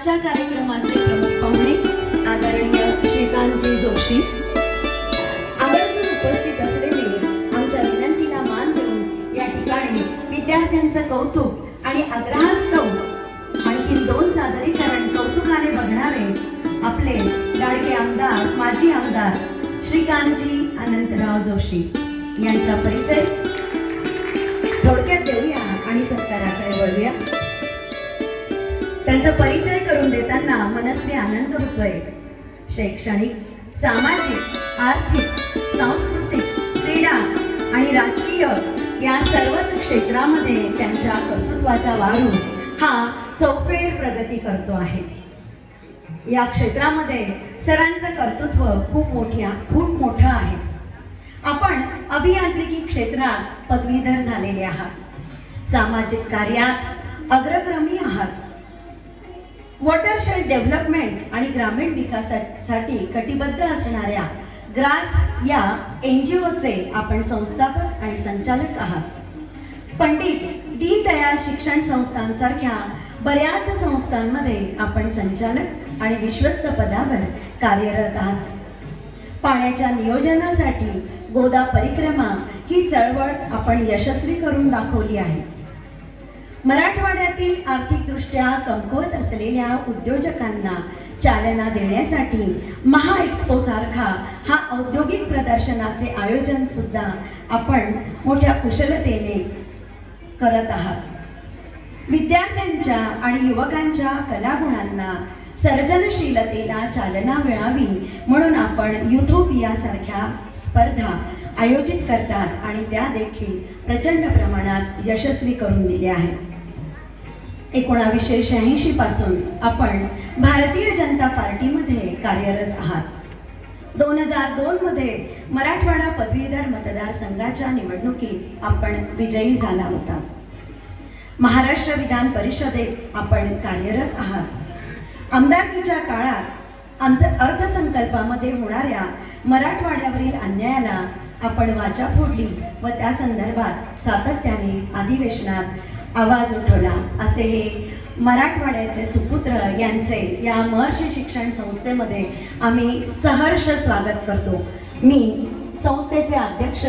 आजच्या कार्यक्रमाचे प्रमुख पाहुणे आदरणीय श्रीकांतजी जोशी, आवर्जून उपस्थित असलेले आमच्या विनंतीला मान देऊन या ठिकाणी विद्यार्थ्यांचं कौतुक आणि आग्रहास्तव आणखी 2 सादरीकरण कौतुकाने बघणारे आपले लाडके आमदार, माजी आमदार श्रीकांतजी अनंतराव जोशी यांचा परिचय थोडक्यात देऊया आणि सत्काराकडे वळूया. त्यांचा परिचय करून देताना मनस्वी आनंद होतोय. शैक्षणिक, सामाजिक, आर्थिक, सांस्कृतिक, क्रीडा आणि राजकीय या सर्वच क्षेत्रामध्ये त्यांच्या कर्तृत्वाचा वारू हा चौफेर प्रगती करतो आहे. या क्षेत्रामध्ये सरांचं कर्तृत्व खूप मोठं आहे. आपण अभियांत्रिकी क्षेत्रात पदवीधर झालेले आहात. सामाजिक कार्यात अग्रक्रमी आहात. वॉटरशेड डेव्हलपमेंट आणि ग्रामीण विकासासाठी कटिबद्ध असणाऱ्या ग्रास या NGOचे आपण संस्थापक आणि संचालक आहात. पंडित दीनदयाळ शिक्षण संस्थांसारख्या बऱ्याच संस्थांमध्ये आपण संचालक आणि विश्वस्त पदावर कार्यरत आहात. पाण्याच्या नियोजनासाठी गोदा परिक्रमा ही चळवळ आपण यशस्वी करून दाखवली आहे. मराठवाड्यातील आर्थिकदृष्ट्या कमकुवत असलेल्या उद्योजकांना चालना देण्यासाठी महाएक्स्पो सारखा हा औद्योगिक प्रदर्शनाचे आयोजन सुद्धा आपण मोठ्या कुशलतेने करत आहात. विद्यार्थ्यांच्या आणि युवकांच्या कलागुणांना, सर्जनशीलतेला चालना मिळावी म्हणून आपण युथोपिया सारख्या स्पर्धा आयोजित करतात आणि त्या देखील प्रचंड प्रमाणात यशस्वी करून दिल्या आहेत. 1986 पासून आपण भारतीय जनता पार्टीमध्ये कार्यरत आहात. 2002 मध्ये मराठवाडा पदवीधर मतदारसंघाच्या निवडणुकीत आपण विजयी झाला होता. महाराष्ट्र विधान परिषदेत आपण कार्यरत आहात. आमदारकीच्या काळात अर्थसंकल्पामध्ये होणाऱ्या मराठवाड्यावरील अन्यायाला आपण वाचा फोडली व त्या संदर्भात सातत्याने अधिवेशनात आवाज उठवला. असे हे मराठवाड्याचे सुपुत्र यांचे या महर्षी शिक्षण संस्थेमध्ये आम्ही सहर्ष स्वागत करतो. मी संस्थेचे अध्यक्ष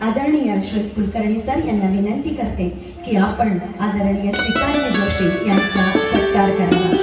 आदरणीय श्री कुलकर्णी सर यांना विनंती करते की आपण आदरणीय श्रीकांत जोशी यांचा सत्कार करावा.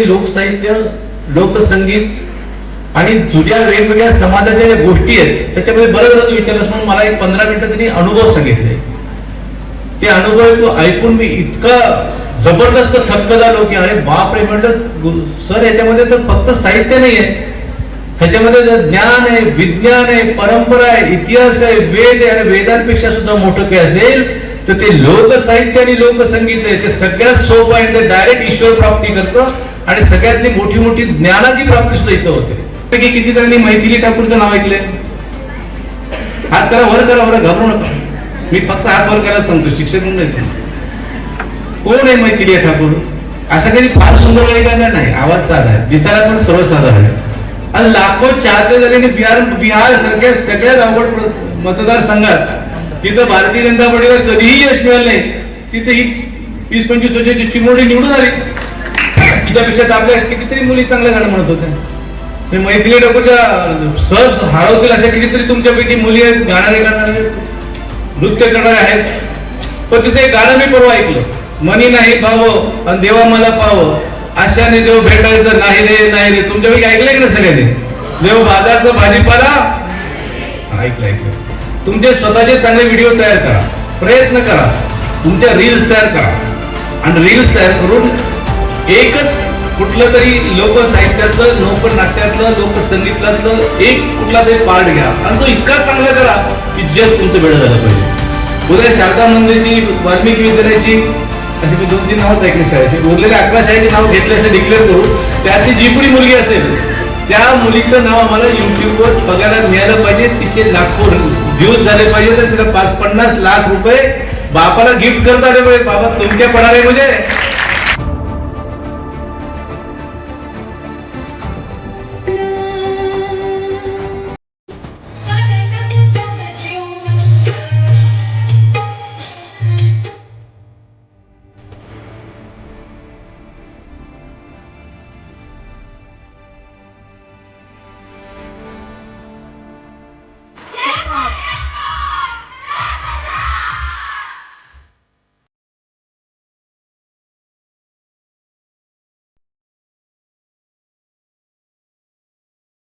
लोकसाहित्य, लोकसंगीत आणि जुन्या वेगवेगळ्या समाजाच्या ज्या गोष्टी आहेत त्याच्यामध्ये बरंच विचारलंस म्हणून मला एक 15 मिनिटं त्यांनी अनुभव सांगितले. ते अनुभव ऐकून मी इतका जबरदस्त थक्क झालो की अरे बापरे, म्हटलं सर याच्यामध्ये तर फक्त साहित्य नाही आहे, ह्याच्यामध्ये ज्ञान आहे, विज्ञान आहे, परंपरा आहे, इतिहास आहे, वेद आहे आणि वेदांपेक्षा सुद्धा मोठं काय असेल तर ते लोकसाहित्य आणि लोकसंगीत आहे. ते सगळ्यात सोपं आहे. ते डायरेक्ट ईश्वर प्राप्ती करतं आणि सगळ्यातली मोठी ज्ञानाची प्राप्ती सुद्धा इथं होते. किती जणांनी मैथिली ठाकूरचं नाव ऐकलंय? हात करा, वर करा, बरं घाबरू नका. मी फक्त हात वर करायला सांगतो, शिक्षक म्हणून नाही. कोण आहे मैथिली ठाकूर? असं कधी फार सुंदर गायिका नाही, आवाज साधा आहे, दिसायला पण सर्वसाधारण आहे. आणि लाखो चाहते झालेले बिहार सारख्या सगळ्यात अवघड मतदारसंघात तिथं भारतीय जनता पार्टीला कधीही यश मिळालं नाही. तिथे ही 20-25 वर्षाची चिमोडी निवडून आली. तिच्यापेक्षा आपल्या कितीतरी मुली चांगल्या गाणं म्हणत होत्या. मैथिली ठाकूरच्या सहज हरवतील अशा कितीतरी तुमच्यापैकी मुली आहेत, गाणारे गाणारे, नृत्य करणारे आहेत. पण तिथे गाणं मी परवा ऐकलं, मनी नाही पावं आणि देवा मला पावं, आशाने देव भेटायचं नाही नाही रे. तुमच्यापैकी ऐकलंय की ना सगळ्यांनी? देव बाजारचं भाजीपाला ऐकलं. तुमचे स्वतःचे चांगले व्हिडिओ तयार करा, प्रयत्न करा, तुमच्या रील्स तयार करा आणि रील्स तयार करून एकच कुठलं तरी लोकसाहित्यातलं, लोकनाट्यातलं, लोकसंगीतातलं एक कुठला तरी पार्ट घ्या आणि तो इतका चांगला करा की जग तुमचं वेळ झालं पाहिजे. उद्या शारदा मंदिरची, वाल्मिकी विद्यालयाची, अशी मी 2-3 नावं ऐकली शाळेची, उरलेल्या 11 शाळेची नाव घेतले असे डिक्लेअर करू. त्यातली जी कुणी मुलगी असेल त्या मुलीचं नाव आम्हाला युट्यूबवर बघायला मिळालं पाहिजे, तिचे लाखो व्ह्यूज झाले पाहिजे, तर तिला 50 लाख रुपये बापाला गिफ्ट करता आले पाहिजे. बाबा तुमच्या पडाले म्हणजे